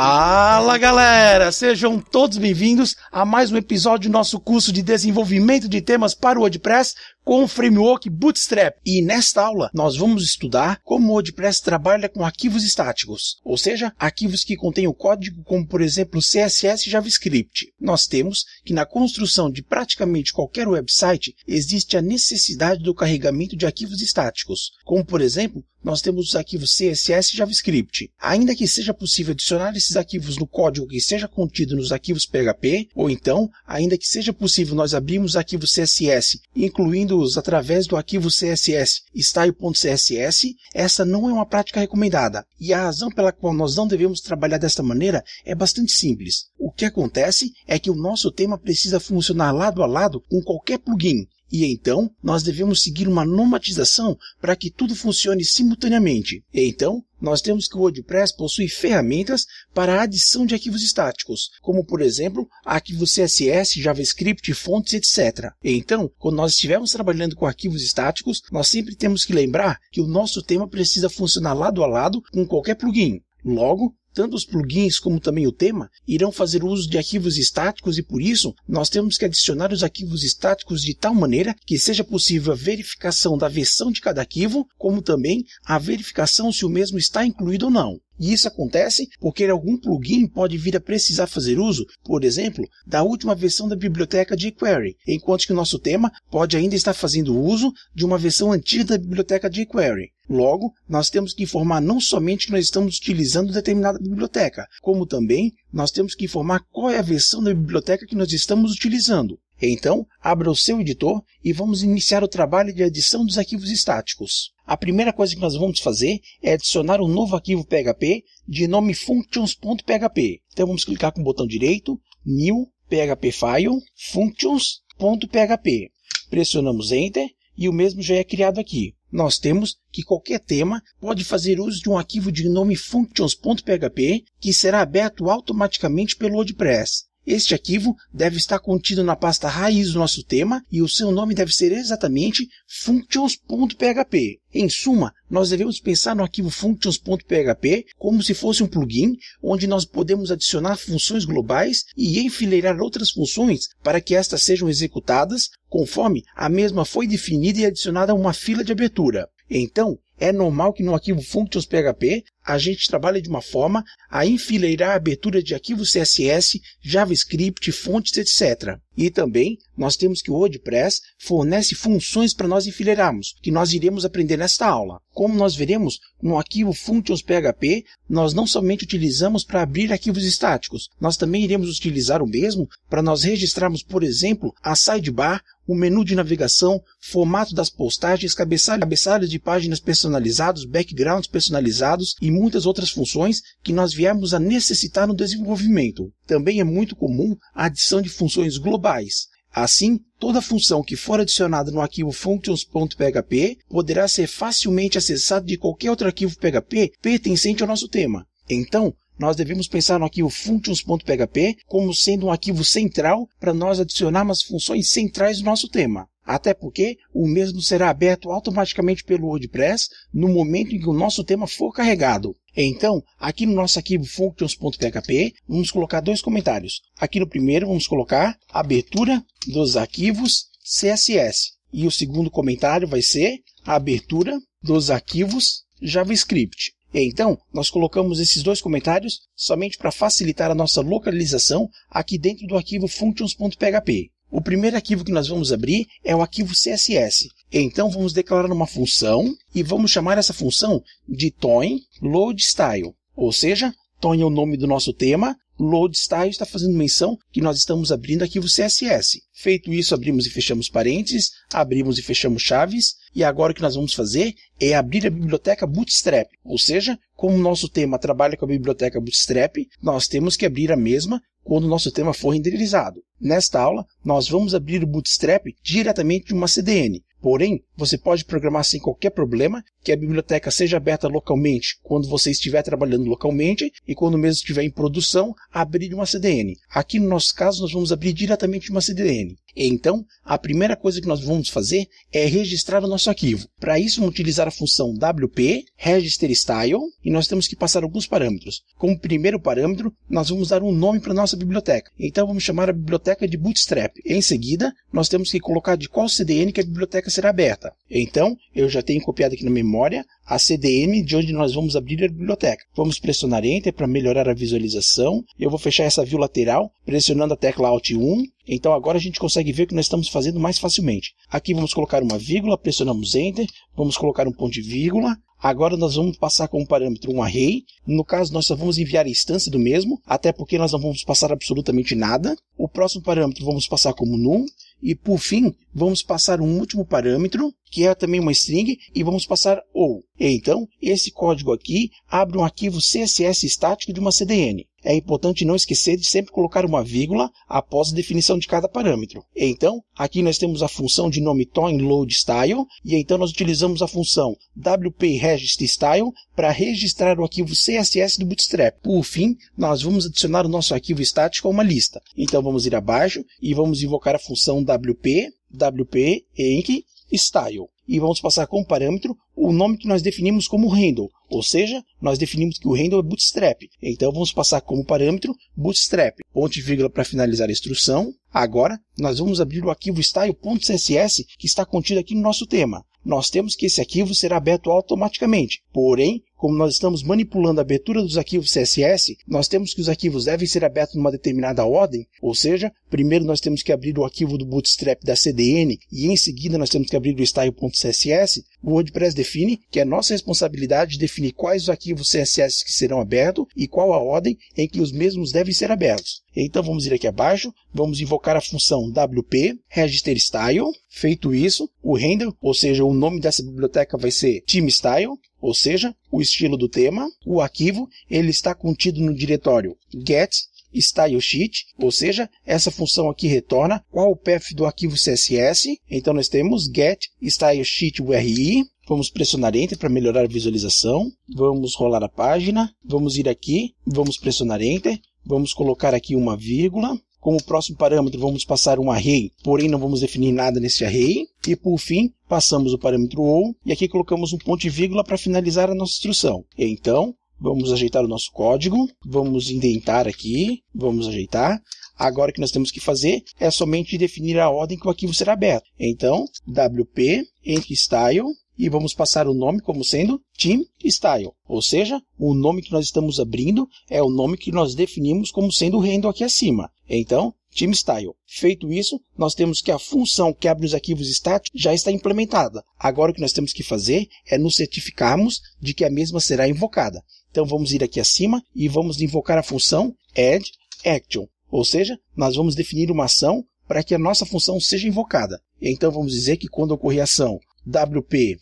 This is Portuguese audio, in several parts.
Fala galera, sejam todos bem-vindos a mais um episódio do nosso curso de desenvolvimento de temas para o WordPress com o framework Bootstrap. E nesta aula nós vamos estudar como o WordPress trabalha com arquivos estáticos, ou seja, arquivos que contêm o código como por exemplo CSS e JavaScript. Nós temos que na construção de praticamente qualquer website existe a necessidade do carregamento de arquivos estáticos, como por exemplo nós temos os arquivos CSS e JavaScript. Ainda que seja possível adicionar esses arquivos no código que seja contido nos arquivos PHP, ou então, ainda que seja possível nós abrirmos arquivos CSS, incluindo-os através do arquivo CSS style.css, essa não é uma prática recomendada. E a razão pela qual nós não devemos trabalhar desta maneira é bastante simples. O que acontece é que o nosso tema precisa funcionar lado a lado com qualquer plugin. E então, nós devemos seguir uma normatização para que tudo funcione simultaneamente. E então, nós temos que o WordPress possui ferramentas para a adição de arquivos estáticos, como por exemplo, arquivos CSS, JavaScript, fontes, etc. E então, quando nós estivermos trabalhando com arquivos estáticos, nós sempre temos que lembrar que o nosso tema precisa funcionar lado a lado com qualquer plugin. Logo, tanto os plugins como também o tema irão fazer uso de arquivos estáticos e por isso nós temos que adicionar os arquivos estáticos de tal maneira que seja possível a verificação da versão de cada arquivo, como também a verificação se o mesmo está incluído ou não. E isso acontece porque algum plugin pode vir a precisar fazer uso, por exemplo, da última versão da biblioteca jQuery, enquanto que o nosso tema pode ainda estar fazendo uso de uma versão antiga da biblioteca jQuery. Logo, nós temos que informar não somente que nós estamos utilizando determinada biblioteca, como também nós temos que informar qual é a versão da biblioteca que nós estamos utilizando. Então, abra o seu editor e vamos iniciar o trabalho de adição dos arquivos estáticos. A primeira coisa que nós vamos fazer é adicionar um novo arquivo PHP de nome functions.php. Então vamos clicar com o botão direito, New, PHP File, functions.php. Pressionamos Enter e o mesmo já é criado aqui. Nós temos que qualquer tema pode fazer uso de um arquivo de nome functions.php que será aberto automaticamente pelo WordPress. Este arquivo deve estar contido na pasta raiz do nosso tema e o seu nome deve ser exatamente functions.php. Em suma, nós devemos pensar no arquivo functions.php como se fosse um plugin onde nós podemos adicionar funções globais e enfileirar outras funções para que estas sejam executadas conforme a mesma foi definida e adicionada a uma fila de abertura. Então, é normal que no arquivo functions.php a gente trabalhe de uma forma a enfileirar a abertura de arquivos CSS, JavaScript, fontes, etc. E também nós temos que o WordPress fornece funções para nós enfileirarmos, que nós iremos aprender nesta aula. Como nós veremos, no arquivo functions.php, nós não somente utilizamos para abrir arquivos estáticos, nós também iremos utilizar o mesmo para nós registrarmos, por exemplo, a sidebar, o menu de navegação, formato das postagens, cabeçalhos de páginas personalizados, backgrounds personalizados e muitas outras funções que nós viemos a necessitar no desenvolvimento. Também é muito comum a adição de funções globais. Assim, toda função que for adicionada no arquivo functions.php poderá ser facilmente acessada de qualquer outro arquivo PHP pertencente ao nosso tema. Então, nós devemos pensar no arquivo functions.php como sendo um arquivo central para nós adicionarmos funções centrais do nosso tema. Até porque o mesmo será aberto automaticamente pelo WordPress no momento em que o nosso tema for carregado. Então, aqui no nosso arquivo functions.php, vamos colocar dois comentários. Aqui no primeiro vamos colocar abertura dos arquivos CSS. E o segundo comentário vai ser a abertura dos arquivos JavaScript. Então, nós colocamos esses dois comentários somente para facilitar a nossa localização aqui dentro do arquivo functions.php. O primeiro arquivo que nós vamos abrir é o arquivo CSS. Então, vamos declarar uma função e vamos chamar essa função de toin_load_style. Ou seja, toin é o nome do nosso tema, load_style está fazendo menção que nós estamos abrindo arquivo CSS. Feito isso, abrimos e fechamos parênteses, abrimos e fechamos chaves, e agora o que nós vamos fazer é abrir a biblioteca Bootstrap. Ou seja, como o nosso tema trabalha com a biblioteca Bootstrap, nós temos que abrir a mesma quando o nosso tema for renderizado. Nesta aula, nós vamos abrir o Bootstrap diretamente de uma CDN. Porém, você pode programar sem qualquer problema que a biblioteca seja aberta localmente quando você estiver trabalhando localmente e quando mesmo estiver em produção, abrir uma CDN. Aqui no nosso caso, nós vamos abrir diretamente uma CDN. Então, a primeira coisa que nós vamos fazer é registrar o nosso arquivo. Para isso, vamos utilizar a função wp register style e nós temos que passar alguns parâmetros. Como primeiro parâmetro, nós vamos dar um nome para a nossa biblioteca. Então, vamos chamar a biblioteca de Bootstrap. Em seguida, nós temos que colocar de qual CDN que a biblioteca será aberta. Então, eu já tenho copiado aqui na memória a CDN de onde nós vamos abrir a biblioteca. Vamos pressionar Enter para melhorar a visualização. Eu vou fechar essa view lateral pressionando a tecla Alt 1. Então agora a gente consegue ver o que nós estamos fazendo mais facilmente. Aqui vamos colocar uma vírgula, pressionamos Enter, vamos colocar um ponto de vírgula. Agora nós vamos passar como parâmetro um array. No caso, nós só vamos enviar a instância do mesmo, até porque nós não vamos passar absolutamente nada. O próximo parâmetro vamos passar como null. E por fim, vamos passar um último parâmetro, que é também uma string, e vamos passar ou. Então, esse código aqui abre um arquivo CSS estático de uma CDN. É importante não esquecer de sempre colocar uma vírgula após a definição de cada parâmetro. Então, aqui nós temos a função de nome toInLoadStyle, e então nós utilizamos a função wp-registerStyle para registrar o arquivo CSS do Bootstrap. Por fim, nós vamos adicionar o nosso arquivo estático a uma lista. Então vamos ir abaixo e vamos invocar a função wp-enc-style. E vamos passar como parâmetro o nome que nós definimos como handle, ou seja, nós definimos que o handle é Bootstrap. Então vamos passar como parâmetro Bootstrap, ponto e vírgula para finalizar a instrução. Agora nós vamos abrir o arquivo style.css que está contido aqui no nosso tema. Nós temos que esse arquivo será aberto automaticamente. Porém, como nós estamos manipulando a abertura dos arquivos CSS, nós temos que os arquivos devem ser abertos numa determinada ordem, ou seja, primeiro nós temos que abrir o arquivo do Bootstrap da CDN e em seguida nós temos que abrir o style.css. O WordPress define que é nossa responsabilidade definir quais os arquivos CSS que serão abertos e qual a ordem em que os mesmos devem ser abertos. Então vamos ir aqui abaixo, vamos invocar a função wp-registerStyle. Feito isso, o handle, ou seja, o nome dessa biblioteca vai ser ThemeStyle, ou seja, o estilo do tema. O arquivo ele está contido no diretório getStyleSheet, ou seja, essa função aqui retorna qual o path do arquivo CSS. Então nós temos getStyleSheet URI. Vamos pressionar Enter para melhorar a visualização. Vamos rolar a página. Vamos ir aqui. Vamos pressionar Enter. Vamos colocar aqui uma vírgula. Como próximo parâmetro, vamos passar um array, porém não vamos definir nada nesse array. E por fim, passamos o parâmetro ou, e aqui colocamos um ponto e vírgula para finalizar a nossa instrução. Então, vamos ajeitar o nosso código, vamos indentar aqui, vamos ajeitar. Agora o que nós temos que fazer é somente definir a ordem que o arquivo será aberto. Então, wp-enc-style, e vamos passar o nome como sendo ThemeStyle, ou seja, o nome que nós estamos abrindo é o nome que nós definimos como sendo o handle aqui acima. Então, ThemeStyle. Feito isso, nós temos que a função que abre os arquivos estáticos já está implementada. Agora o que nós temos que fazer é nos certificarmos de que a mesma será invocada. Então vamos ir aqui acima e vamos invocar a função addAction, ou seja, nós vamos definir uma ação para que a nossa função seja invocada. Então vamos dizer que quando ocorrer a ação wp-enc-script,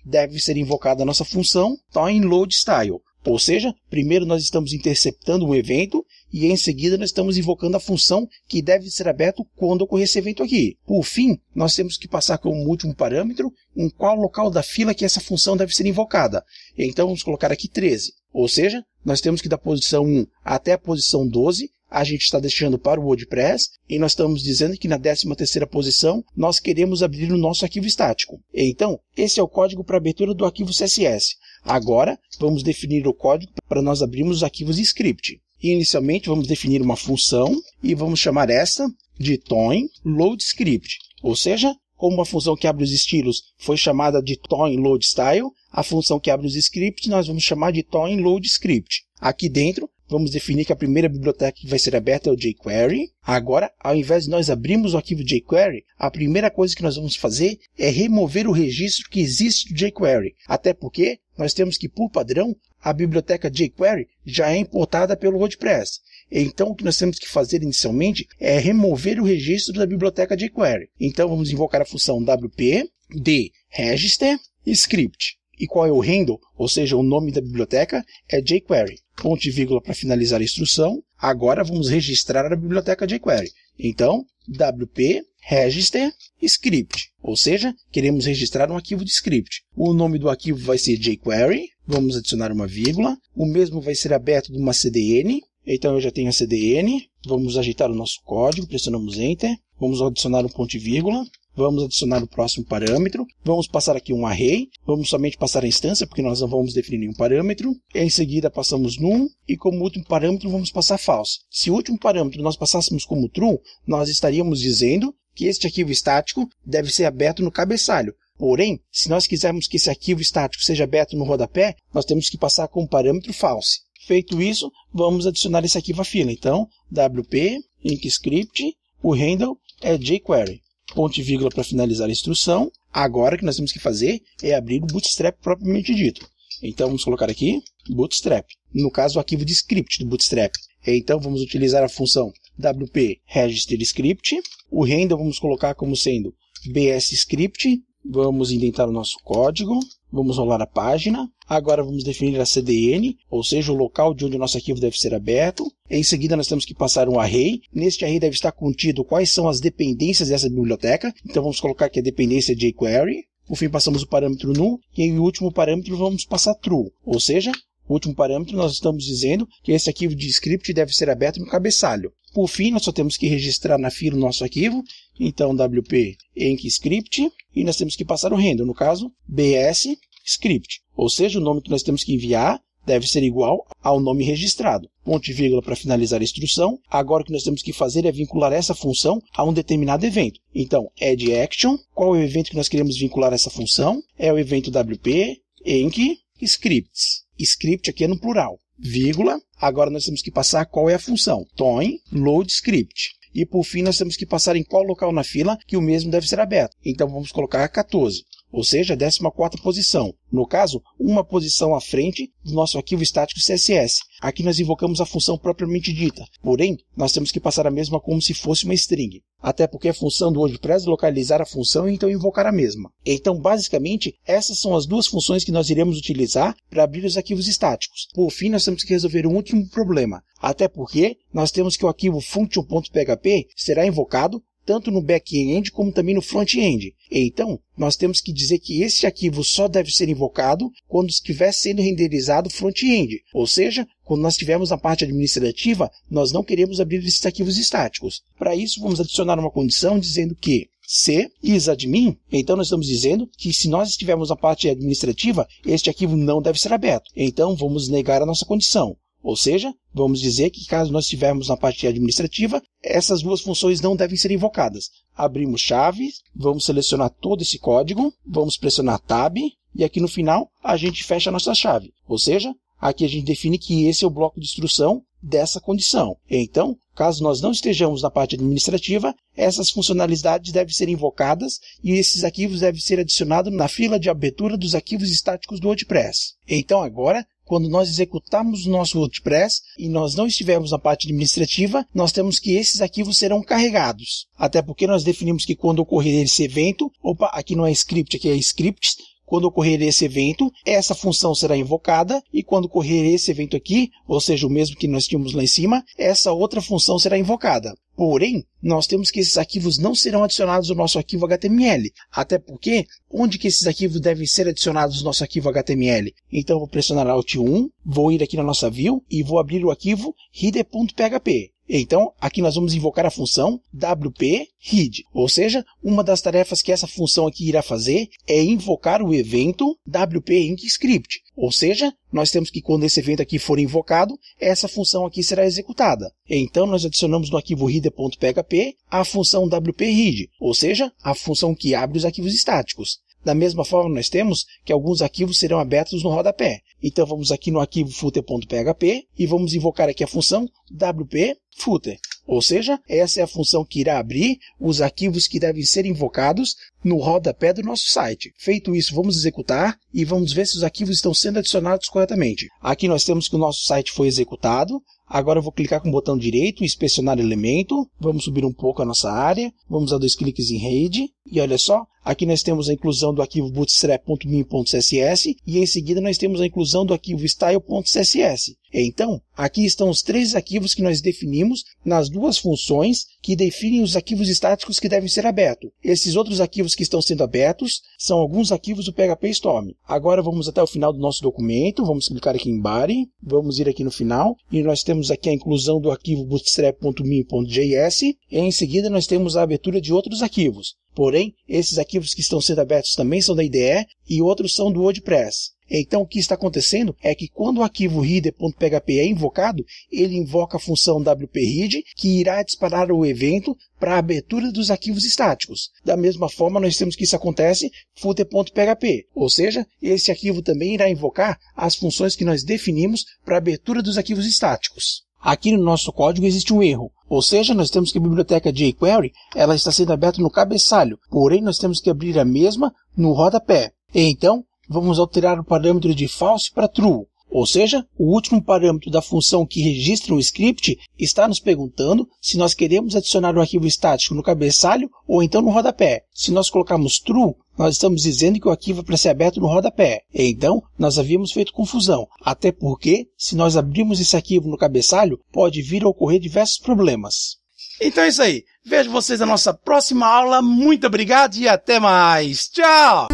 deve ser invocada a nossa função toInLoadStyle. Ou seja, primeiro nós estamos interceptando um evento e em seguida nós estamos invocando a função que deve ser aberta quando ocorrer esse evento aqui. Por fim, nós temos que passar como último parâmetro em qual local da fila que essa função deve ser invocada. Então vamos colocar aqui 13. Ou seja, nós temos que da posição 1 até a posição 12, a gente está deixando para o WordPress e nós estamos dizendo que na 13ª posição nós queremos abrir o nosso arquivo estático. Então, esse é o código para abertura do arquivo CSS. Agora, vamos definir o código para nós abrirmos os arquivos script. Inicialmente, vamos definir uma função e vamos chamar esta de toInLoadScript. Ou seja, como a função que abre os estilos foi chamada de toInLoadStyle, a função que abre os scripts nós vamos chamar de toInLoadScript. Aqui dentro, vamos definir que a primeira biblioteca que vai ser aberta é o jQuery. Agora, ao invés de nós abrirmos o arquivo jQuery, a primeira coisa que nós vamos fazer é remover o registro que existe do jQuery. Até porque nós temos que, por padrão, a biblioteca jQuery já é importada pelo WordPress. Então, o que nós temos que fazer inicialmente é remover o registro da biblioteca jQuery. Então, vamos invocar a função wp-register-script. E qual é o handle, ou seja, o nome da biblioteca, é jQuery. Ponto e vírgula para finalizar a instrução. Agora vamos registrar a biblioteca jQuery. Então, wp-register-script, ou seja, queremos registrar um arquivo de script. O nome do arquivo vai ser jQuery, vamos adicionar uma vírgula. O mesmo vai ser aberto de uma CDN. Então eu já tenho a CDN, Vamos ajeitar o nosso código, pressionamos Enter. Vamos adicionar um ponto e vírgula. Vamos adicionar o próximo parâmetro. Vamos passar aqui um array. Vamos somente passar a instância, porque nós não vamos definir nenhum parâmetro. Em seguida, passamos num. E como último parâmetro, vamos passar false. Se o último parâmetro nós passássemos como true, nós estaríamos dizendo que este arquivo estático deve ser aberto no cabeçalho. Porém, se nós quisermos que esse arquivo estático seja aberto no rodapé, nós temos que passar como parâmetro false. Feito isso, vamos adicionar esse arquivo à fila. Então, wp inkscript, o handle é jQuery. Ponto e vírgula para finalizar a instrução. Agora o que nós temos que fazer é abrir o Bootstrap propriamente dito. Então vamos colocar aqui Bootstrap. No caso, o arquivo de script do Bootstrap. Então vamos utilizar a função wp register script. O handle vamos colocar como sendo bsscript. Vamos indentar o nosso código. Vamos rolar a página. Agora vamos definir a CDN, ou seja, o local de onde o nosso arquivo deve ser aberto. Em seguida nós temos que passar um array. Neste array deve estar contido quais são as dependências dessa biblioteca. Então vamos colocar aqui a dependência jQuery. Por fim passamos o parâmetro null. E o último parâmetro vamos passar true. Ou seja, o último parâmetro nós estamos dizendo que esse arquivo de script deve ser aberto no cabeçalho. Por fim, nós só temos que registrar na fila o nosso arquivo. Então wp inkscript. E nós temos que passar o handle, no caso bsscript. Ou seja, o nome que nós temos que enviar deve ser igual ao nome registrado. Ponto e vírgula para finalizar a instrução. Agora o que nós temos que fazer é vincular essa função a um determinado evento. Então, add action. Qual é o evento que nós queremos vincular a essa função? É o evento wp inkscripts. Script aqui é no plural. Vírgula. Agora nós temos que passar qual é a função. Toin load script. E por fim nós temos que passar em qual local na fila que o mesmo deve ser aberto. Então vamos colocar 14. Ou seja, a 14ª posição. No caso, uma posição à frente do nosso arquivo estático CSS. Aqui nós invocamos a função propriamente dita. Porém, nós temos que passar a mesma como se fosse uma string. Até porque a função do WordPress é localizar a função e então invocar a mesma. Então, basicamente, essas são as duas funções que nós iremos utilizar para abrir os arquivos estáticos. Por fim, nós temos que resolver um último problema. Até porque nós temos que o arquivo function.php será invocado tanto no back-end como também no front-end. Então, nós temos que dizer que esse arquivo só deve ser invocado quando estiver sendo renderizado front-end. Ou seja, quando nós estivermos na parte administrativa, nós não queremos abrir esses arquivos estáticos. Para isso, vamos adicionar uma condição dizendo que se isadmin, então nós estamos dizendo que se nós estivermos na parte administrativa, este arquivo não deve ser aberto. Então, vamos negar a nossa condição. Ou seja, vamos dizer que caso nós estivermos na parte administrativa, essas duas funções não devem ser invocadas. Abrimos chave, vamos selecionar todo esse código, vamos pressionar Tab e aqui no final a gente fecha a nossa chave. Ou seja, aqui a gente define que esse é o bloco de instrução dessa condição. Então, caso nós não estejamos na parte administrativa, essas funcionalidades devem ser invocadas e esses arquivos devem ser adicionados na fila de abertura dos arquivos estáticos do WordPress. Então agora, quando nós executarmos o nosso WordPress e nós não estivermos na parte administrativa, nós temos que esses arquivos serão carregados. Até porque nós definimos que quando ocorrer esse evento, aqui não é script, aqui é scripts, quando ocorrer esse evento, essa função será invocada e quando ocorrer esse evento aqui, ou seja, o mesmo que nós tínhamos lá em cima, essa outra função será invocada. Porém, nós temos que esses arquivos não serão adicionados ao nosso arquivo HTML. Até porque, onde que esses arquivos devem ser adicionados ao nosso arquivo HTML? Então, eu vou pressionar Alt 1, vou ir aqui na nossa view e vou abrir o arquivo reader.php. Então, aqui nós vamos invocar a função wp-read, ou seja, uma das tarefas que essa função aqui irá fazer é invocar o evento wp-inkscript, ou seja, nós temos que quando esse evento aqui for invocado, essa função aqui será executada. Então, nós adicionamos no arquivo reader.php a função wp-read, ou seja, a função que abre os arquivos estáticos. Da mesma forma, nós temos que alguns arquivos serão abertos no rodapé. Então, vamos aqui no arquivo footer.php e vamos invocar aqui a função wp-footer. Ou seja, essa é a função que irá abrir os arquivos que devem ser invocados no rodapé do nosso site. Feito isso, vamos executar e vamos ver se os arquivos estão sendo adicionados corretamente. Aqui nós temos que o nosso site foi executado. Agora eu vou clicar com o botão direito, inspecionar elemento, vamos subir um pouco a nossa área, vamos dar 2 cliques em Read, e olha só, aqui nós temos a inclusão do arquivo bootstrap.min.css, e em seguida nós temos a inclusão do arquivo style.css. Então, aqui estão os 3 arquivos que nós definimos nas 2 funções que definem os arquivos estáticos que devem ser abertos. Esses outros arquivos que estão sendo abertos são alguns arquivos do PHP Storm. Agora vamos até o final do nosso documento, vamos clicar aqui em Body, vamos ir aqui no final, e nós temos aqui a inclusão do arquivo bootstrap.min.js, e em seguida nós temos a abertura de outros arquivos. Porém, esses arquivos que estão sendo abertos também são da IDE e outros são do WordPress. Então, o que está acontecendo é que quando o arquivo reader.php é invocado, ele invoca a função wp-read, que irá disparar o evento para a abertura dos arquivos estáticos. Da mesma forma, nós temos que isso acontece footer.php, ou seja, esse arquivo também irá invocar as funções que nós definimos para a abertura dos arquivos estáticos. Aqui no nosso código existe um erro, ou seja, nós temos que a biblioteca jQuery ela está sendo aberta no cabeçalho, porém nós temos que abrir a mesma no rodapé. Então, vamos alterar o parâmetro de false para true, ou seja, o último parâmetro da função que registra o script está nos perguntando se nós queremos adicionar o arquivo estático no cabeçalho ou então no rodapé. Se nós colocarmos true, nós estamos dizendo que o arquivo é para ser aberto no rodapé. Então, nós havíamos feito confusão, até porque, se nós abrirmos esse arquivo no cabeçalho, pode vir a ocorrer diversos problemas. Então é isso aí. Vejo vocês na nossa próxima aula. Muito obrigado e até mais. Tchau!